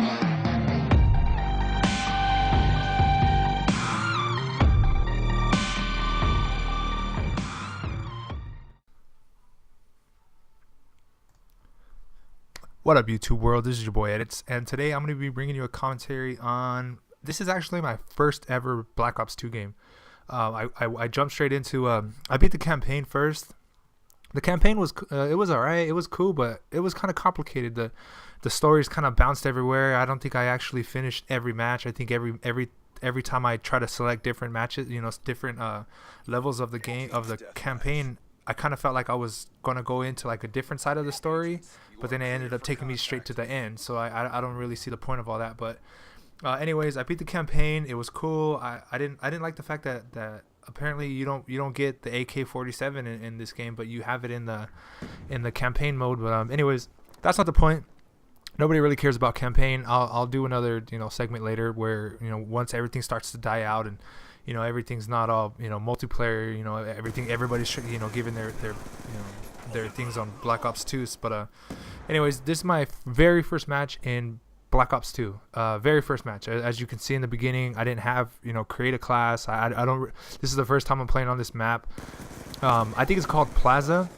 What up, YouTube world? This is your boy Edits, and today I'm going to be bringing you a commentary on. This is actually my first ever Black Ops 2 game. I jumped straight into. I beat the campaign first. The campaign was it was alright. It was cool, but it was kind of complicated. The stories kind of bounced everywhere. I don't think I actually finished every match. I think every time I try to select different matches, different levels of the game of the campaign, I kind of felt like I was gonna go into like a different side of the story, but then it ended up taking me straight to the end. So I don't really see the point of all that. But anyways, I beat the campaign. It was cool. I didn't like the fact that apparently you don't get the AK-47 in this game, but you have it in the campaign mode. But anyways, that's not the point. Nobody really cares about campaign. I'll do another segment later where once everything starts to die out and everything's not all multiplayer, everybody's giving their things on Black Ops 2. But anyways, this is my very first match in Black Ops 2. Very first match. As you can see in the beginning, I didn't have create a class. I don't. This is the first time I'm playing on this map. I think it's called Plaza,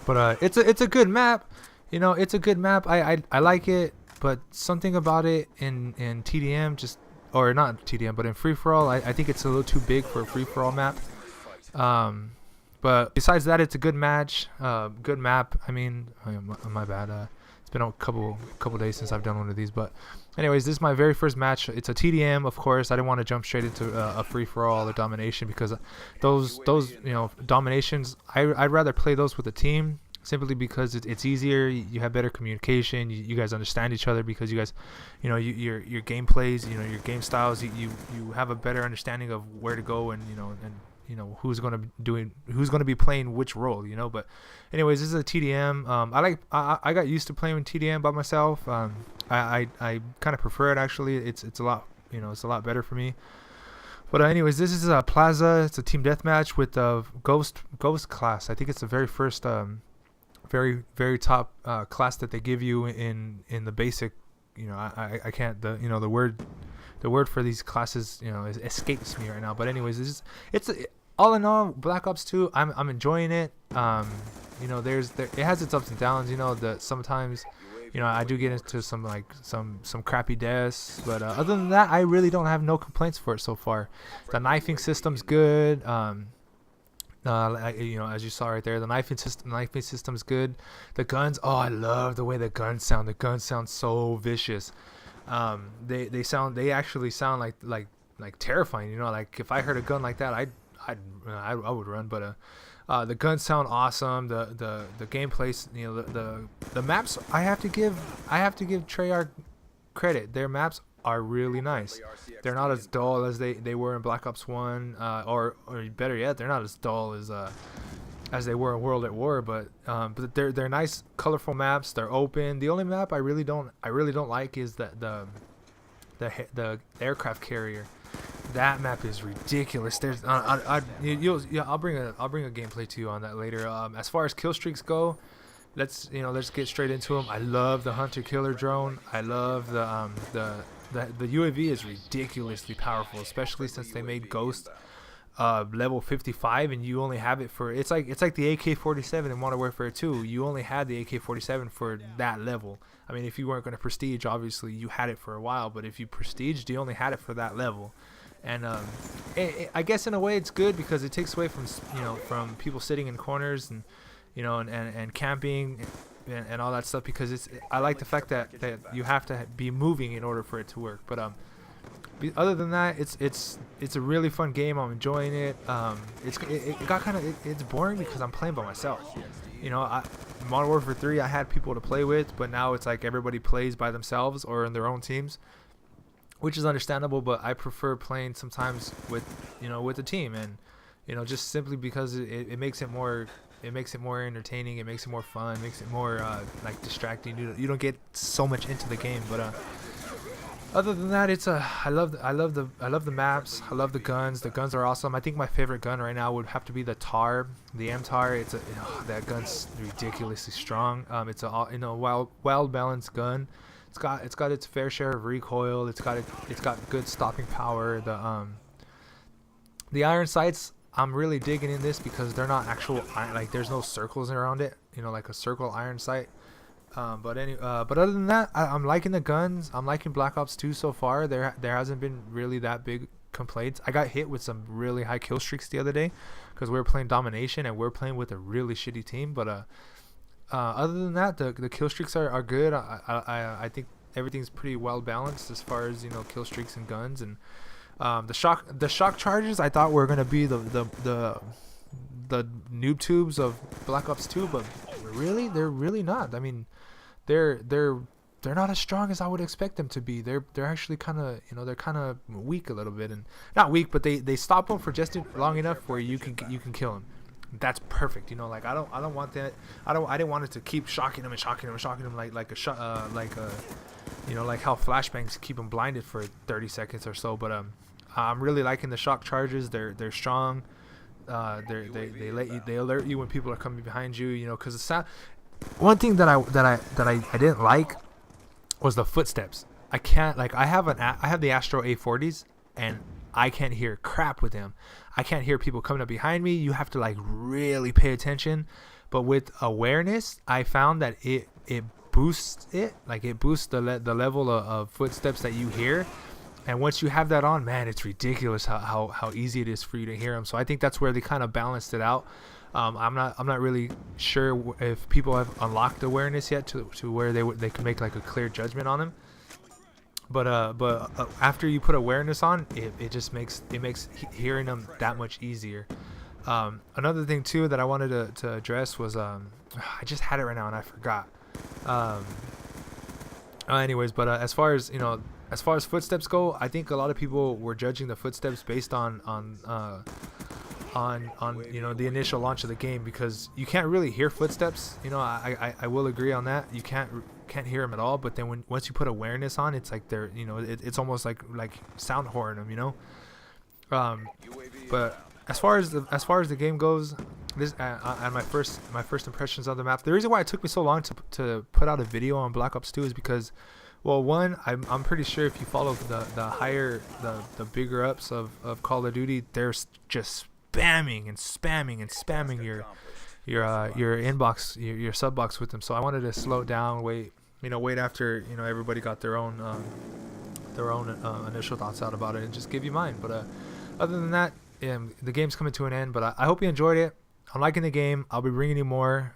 but it's a good map. It's a good map. I like it, but something about it in TDM or not TDM, but in free-for-all, I think it's a little too big for a free-for-all map. But besides that, it's a good match, good map. I mean, my bad. It's been a couple days since I've done one of these. But anyways, this is my very first match. It's a TDM, of course. I didn't want to jump straight into a free-for-all or domination because those dominations, I'd rather play those with a team. Simply because it's easier, you have better communication, you guys understand each other because you guys, your game plays, your game styles, you have a better understanding of where to go and who's gonna be playing which role, But anyways, this is a TDM. I got used to playing TDM by myself. I kind of prefer it actually. It's a lot it's a lot better for me. But anyways, this is a Plaza. It's a team deathmatch with the Ghost class. I think it's the very first very top class that they give you in the basic. I can't the word for these classes escapes me right now. But anyways, it's all in all Black Ops 2. I'm enjoying it. It has its ups and downs. That sometimes I do get into some crappy deaths, but other than that, I really don't have no complaints for it so far. The knifing system's good. As you saw right there, the knifing system is good. The guns, I love the way the guns sound. The guns sound so vicious. They actually sound like terrifying. Like if I heard a gun like that, I would run. But the guns sound awesome. The gameplay, the maps. I have to give Treyarch credit. Their maps are really nice. They're not as dull as they were in Black Ops 1, or better yet, they're not as dull as they were in World at War. But they're nice, colorful maps. They're open. The only map I really don't like is the aircraft carrier. That map is ridiculous. There's I'll bring a gameplay to you on that later. As far as kill streaks go, let's get straight into them. I love the hunter killer drone. I love the UAV is ridiculously powerful, especially since they made Ghost level 55, and you only have it for it's like the AK-47 in Modern Warfare 2. You only had the AK-47 for that level. I mean, if you weren't going to prestige, obviously you had it for a while, but if you prestiged, you only had it for that level. And I guess in a way it's good because it takes away from people sitting in corners and and camping and all that stuff, because I like the fact that you have to be moving in order for it to work. But other than that, it's a really fun game. I'm enjoying it. It got it's boring because I'm playing by myself. Modern Warfare 3, I had people to play with, but now it's like everybody plays by themselves or in their own teams, which is understandable. But I prefer playing sometimes with a team, and just simply because it makes it more. It makes it more entertaining. It makes it more fun. It makes it more distracting. You don't get so much into the game. But other than that, I love the maps. I love the guns. The guns are awesome. I think my favorite gun right now would have to be the TAR, the MTAR. That gun's ridiculously strong. It's a well balanced gun. It's got its fair share of recoil. It's got good stopping power. The iron sights, I'm really digging in this because they're not actual iron, like there's no circles around it, like a circle iron sight. But other than that, I'm liking the guns. I'm liking Black Ops 2 so far. There hasn't been really that big complaints. I got hit with some really high kill streaks the other day because we were playing domination and we're playing with a really shitty team. But other than that, the kill streaks are good. I think everything's pretty well balanced as far as kill streaks and guns. And the shock charges I thought were gonna be the noob tubes of Black Ops 2, but really they're really not. I mean, they're not as strong as I would expect them to be. They're actually kind of they're kind of weak a little bit, and not weak, but they stop them for just long enough where you can kill them. That's perfect. Like I don't want that. I didn't want it to keep shocking them like a shot like how flashbangs keep them blinded for 30 seconds or so. But I'm really liking the shock charges. They're strong. They alert you when people are coming behind you. Because the sound. One thing that I didn't like was the footsteps. I can't I have the Astro A40s and I can't hear crap with them. I can't hear people coming up behind me. You have to really pay attention. But with awareness, I found that it boosts it. It boosts the level of footsteps that you hear. And once you have that on, man, it's ridiculous how easy it is for you to hear them. So I think that's where they kind of balanced it out. I'm not really sure if people have unlocked awareness yet to where they can make a clear judgment on them. But after you put awareness on, it makes hearing them that much easier. Another thing too that I wanted to address was I just had it right now and I forgot. Anyways, but as far as footsteps go, I think a lot of people were judging the footsteps based on the initial launch of the game, because you can't really hear footsteps. I will agree on that. You can't hear them at all. But then once you put awareness on, it's like they're it's almost like sound horn them. But as far as the game goes, this and my first impressions of the map. The reason why it took me so long to put out a video on Black Ops 2 is because, well, one, I'm pretty sure if you follow the bigger ups of Call of Duty, they're just spamming your inbox, your sub box with them. So I wanted to slow it down, wait after everybody got their own initial thoughts out about it, and just give you mine. But other than that, the game's coming to an end. But I hope you enjoyed it. I'm liking the game. I'll be bringing you more.